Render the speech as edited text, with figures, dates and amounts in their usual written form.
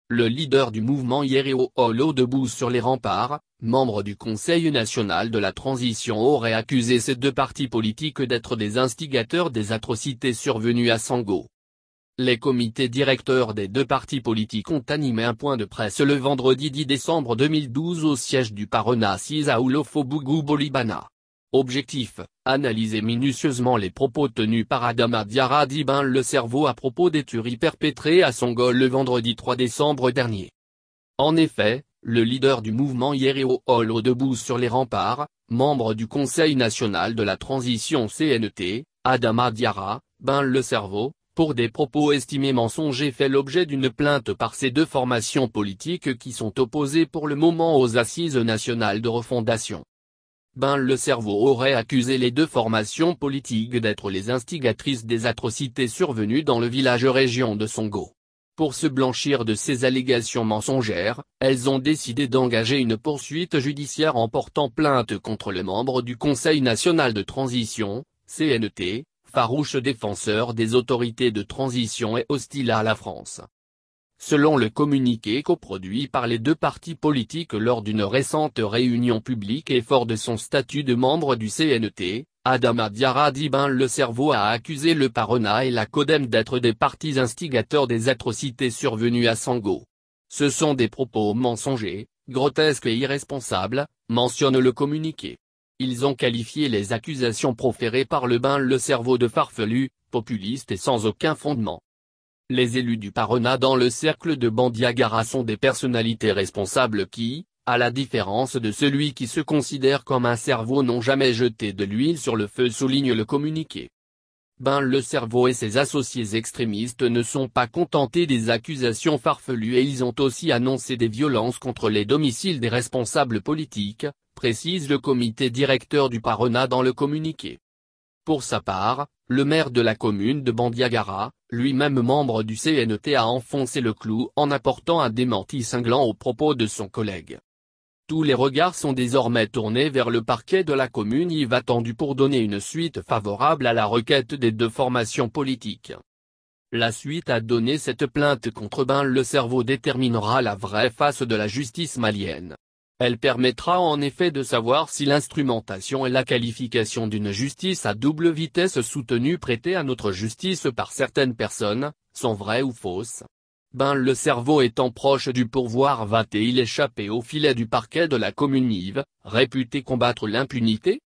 Le leader du mouvement Yéréo Holo debout sur les remparts, membre du Conseil national de la transition, aurait accusé ces deux partis politiques d'être des instigateurs des atrocités survenues à Sango. Les comités directeurs des deux partis politiques ont animé un point de presse le vendredi 10 décembre 2012 au siège du Parona assis à Oulofobougou-Bolibana. Objectif, analyser minutieusement les propos tenus par Adama Diarra d'Ibn le Cerveau à propos des tueries perpétrées à Songo le vendredi 3 décembre dernier. En effet, le leader du mouvement Yéréo Holo debout sur les remparts, membre du Conseil national de la transition CNT, Adama Diarra, Ibn le Cerveau, pour des propos estimés mensongers fait l'objet d'une plainte par ces deux formations politiques qui sont opposées pour le moment aux assises nationales de refondation. Ibn le Cerveau aurait accusé les deux formations politiques d'être les instigatrices des atrocités survenues dans le village-région de Songo. Pour se blanchir de ces allégations mensongères, elles ont décidé d'engager une poursuite judiciaire en portant plainte contre le membre du Conseil national de transition, CNT, farouche défenseur des autorités de transition et hostile à la France. Selon le communiqué coproduit par les deux partis politiques lors d'une récente réunion publique et fort de son statut de membre du CNT, Adama Diarra d'Ibn le Cerveau a accusé le Parona et la CODEM d'être des partis instigateurs des atrocités survenues à Sango. Ce sont des propos mensongers, grotesques et irresponsables, mentionne le communiqué. Ils ont qualifié les accusations proférées par le Ibn le Cerveau de farfelues, populistes et sans aucun fondement. Les élus du Parona dans le cercle de Bandiagara sont des personnalités responsables qui, à la différence de celui qui se considère comme un cerveau, n'ont jamais jeté de l'huile sur le feu, souligne le communiqué. Ibn le Cerveau et ses associés extrémistes ne sont pas contentés des accusations farfelues et ils ont aussi annoncé des violences contre les domiciles des responsables politiques, précise le comité directeur du Parona dans le communiqué. Pour sa part, le maire de la commune de Bandiagara, lui-même membre du CNT, a enfoncé le clou en apportant un démenti cinglant aux propos de son collègue. Tous les regards sont désormais tournés vers le parquet de la commune Yves attendu pour donner une suite favorable à la requête des deux formations politiques. La suite à donner cette plainte contre Ibn le Cerveau déterminera la vraie face de la justice malienne. Elle permettra en effet de savoir si l'instrumentation et la qualification d'une justice à double vitesse soutenue prêtée à notre justice par certaines personnes, sont vraies ou fausses. Ibn le Cerveau étant proche du pourvoir, va-t-il échapper au filet du parquet de la commune Yves, réputé combattre l'impunité?